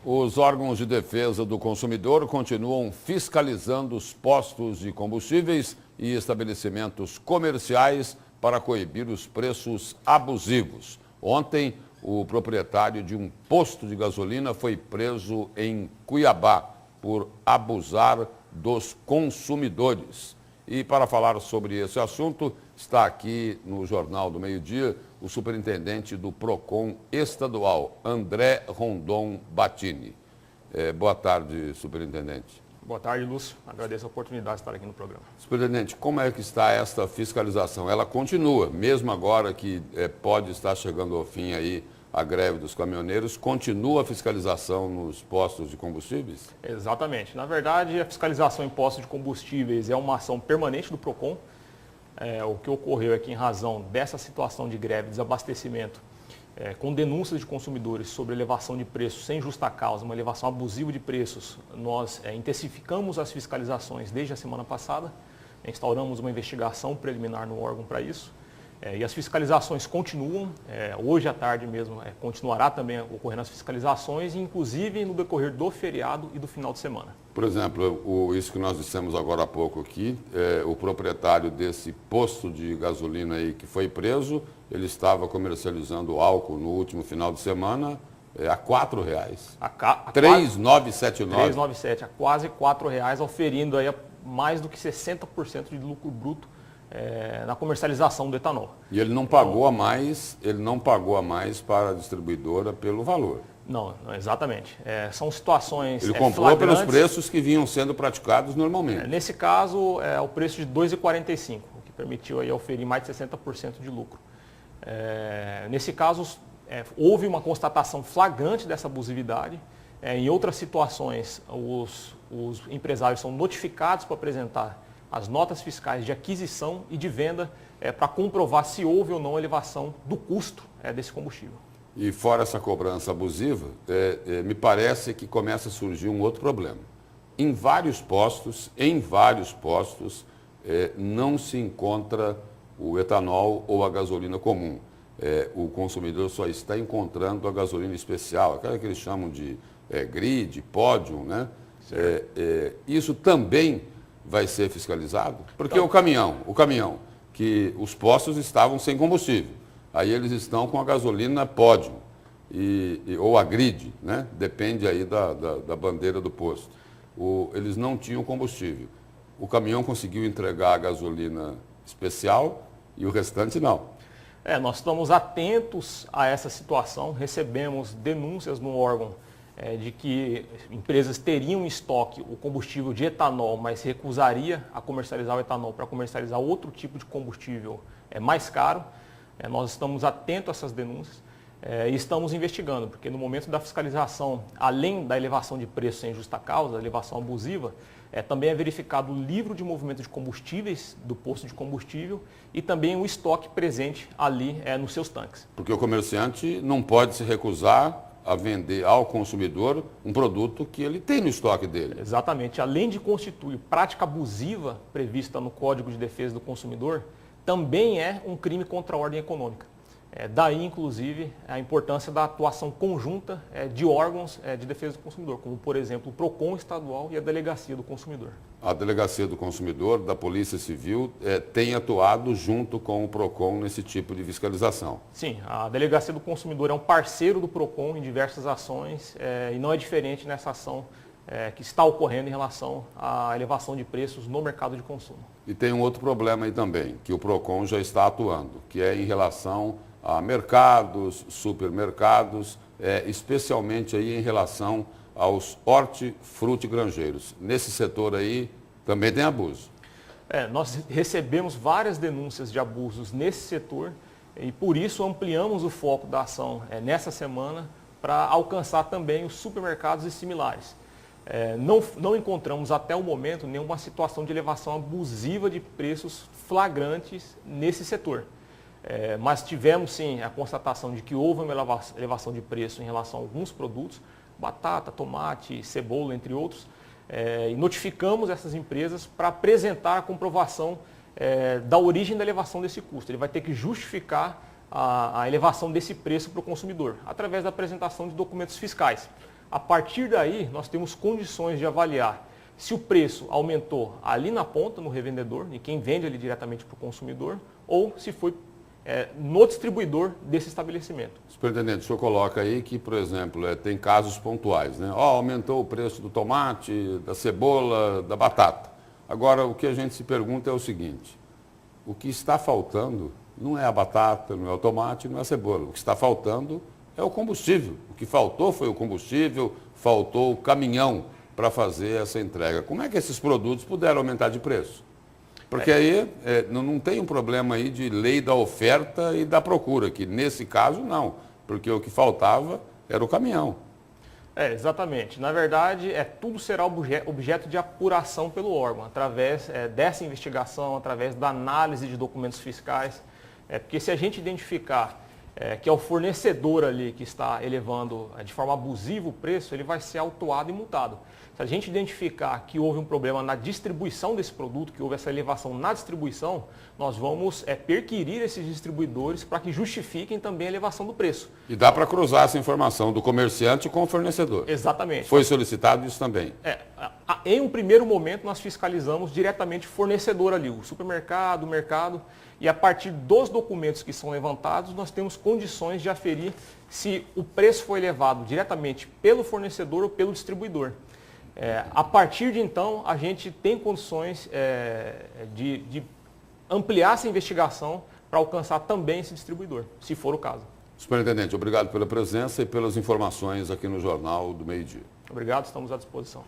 Os órgãos de defesa do consumidor continuam fiscalizando os postos de combustíveis e estabelecimentos comerciais para coibir os preços abusivos. Ontem, o proprietário de um posto de gasolina foi preso em Cuiabá por abusar dos consumidores. E para falar sobre esse assunto, está aqui no Jornal do Meio-Dia o superintendente do PROCON estadual, André Rondon Battini. Boa tarde, superintendente. Boa tarde, Lúcio. Agradeço a oportunidade de estar aqui no programa. Superintendente, como é que está esta fiscalização? Ela continua, mesmo agora que pode estar chegando ao fim aí a greve dos caminhoneiros, continua a fiscalização nos postos de combustíveis? Exatamente. Na verdade, a fiscalização em postos de combustíveis é uma ação permanente do PROCON. O que ocorreu é que, em razão dessa situação de greve e desabastecimento, com denúncias de consumidores sobre elevação de preços sem justa causa, uma elevação abusiva de preços, nós intensificamos as fiscalizações desde a semana passada, instauramos uma investigação preliminar no órgão para isso, e as fiscalizações continuam. Hoje à tarde mesmo continuará também ocorrendo as fiscalizações, inclusive no decorrer do feriado e do final de semana. Por exemplo, isso que nós dissemos agora há pouco aqui, o proprietário desse posto de gasolina aí que foi preso, ele estava comercializando álcool no último final de semana a R$ 4,00. R$ 3,979. 3,97, a quase R$ 4,00, oferindo aí mais do que 60% de lucro bruto na comercialização do etanol. E ele não pagou a mais, para a distribuidora pelo valor. Não, exatamente. São situações Ele comprou pelos preços que vinham sendo praticados normalmente. Nesse caso, o preço de R$ 2,45, o que permitiu aí oferir mais de 60% de lucro. Nesse caso, houve uma constatação flagrante dessa abusividade. Em outras situações, os empresários são notificados para apresentar as notas fiscais de aquisição e de venda para comprovar se houve ou não elevação do custo desse combustível. E fora essa cobrança abusiva, me parece que começa a surgir um outro problema. Em vários postos, não se encontra o etanol ou a gasolina comum. O consumidor só está encontrando a gasolina especial, aquela que eles chamam de grid, pódio, né? Isso também vai ser fiscalizado? Porque então, o caminhão, que os postos estavam sem combustível. Aí eles estão com a gasolina pódio ou a grid, né? Depende aí da bandeira do posto. Eles não tinham combustível. O caminhão conseguiu entregar a gasolina especial e o restante não. Nós estamos atentos a essa situação, recebemos denúncias no órgão de que empresas teriam em estoque o combustível de etanol, mas recusaria a comercializar o etanol para comercializar outro tipo de combustível mais caro. Nós estamos atentos a essas denúncias e estamos investigando, porque no momento da fiscalização, além da elevação de preço sem justa causa, a elevação abusiva, também é verificado o livro de movimento de combustíveis do posto de combustível e também o estoque presente ali nos seus tanques. Porque o comerciante não pode se recusar a vender ao consumidor um produto que ele tem no estoque dele. Exatamente. Além de constituir prática abusiva prevista no Código de Defesa do Consumidor, também é um crime contra a ordem econômica. Daí, inclusive, a importância da atuação conjunta de órgãos de defesa do consumidor, como, por exemplo, o PROCON estadual e a Delegacia do Consumidor. A Delegacia do Consumidor, da Polícia Civil, tem atuado junto com o PROCON nesse tipo de fiscalização. Sim, a Delegacia do Consumidor é um parceiro do PROCON em diversas ações e não é diferente nessa ação que está ocorrendo em relação à elevação de preços no mercado de consumo. E tem um outro problema aí também, que o PROCON já está atuando, que é em relação a mercados, supermercados, especialmente aí em relação aos hortifrutigranjeiros. Nesse setor aí também tem abuso. Nós recebemos várias denúncias de abusos nesse setor e por isso ampliamos o foco da ação nessa semana para alcançar também os supermercados e similares. Não encontramos até o momento nenhuma situação de elevação abusiva de preços flagrantes nesse setor. Mas tivemos sim a constatação de que houve uma elevação de preço em relação a alguns produtos, batata, tomate, cebola, entre outros, e notificamos essas empresas para apresentar a comprovação da origem da elevação desse custo. Ele vai ter que justificar a elevação desse preço para o consumidor, através da apresentação de documentos fiscais. A partir daí, nós temos condições de avaliar se o preço aumentou ali na ponta, no revendedor, e quem vende ali diretamente para o consumidor, ou se foi no distribuidor desse estabelecimento. Superintendente, o senhor coloca aí que, por exemplo, tem casos pontuais, né? Aumentou o preço do tomate, da cebola, da batata. Agora, o que a gente se pergunta é o seguinte, o que está faltando não é a batata, não é o tomate, não é a cebola. O que está faltando é o combustível. O que faltou foi o combustível, faltou o caminhão para fazer essa entrega. Como é que esses produtos puderam aumentar de preço? Porque aí não tem um problema aí de lei da oferta e da procura, que nesse caso não, porque o que faltava era o caminhão. Exatamente. Na verdade, tudo será objeto de apuração pelo órgão, através dessa investigação, através da análise de documentos fiscais. Porque se a gente identificar que é o fornecedor ali que está elevando de forma abusiva o preço, ele vai ser autuado e multado. Se a gente identificar que houve um problema na distribuição desse produto, que houve essa elevação na distribuição, nós vamos perquirir esses distribuidores para que justifiquem também a elevação do preço. E dá para cruzar essa informação do comerciante com o fornecedor. Exatamente. Foi solicitado isso também. Em um primeiro momento, nós fiscalizamos diretamente o fornecedor ali, o supermercado, o mercado, e a partir dos documentos que são levantados, nós temos condições de aferir se o preço foi elevado diretamente pelo fornecedor ou pelo distribuidor. A partir de então, a gente tem condições de ampliar essa investigação para alcançar também esse distribuidor, se for o caso. Superintendente, obrigado pela presença e pelas informações aqui no Jornal do Meio-Dia. Obrigado, estamos à disposição.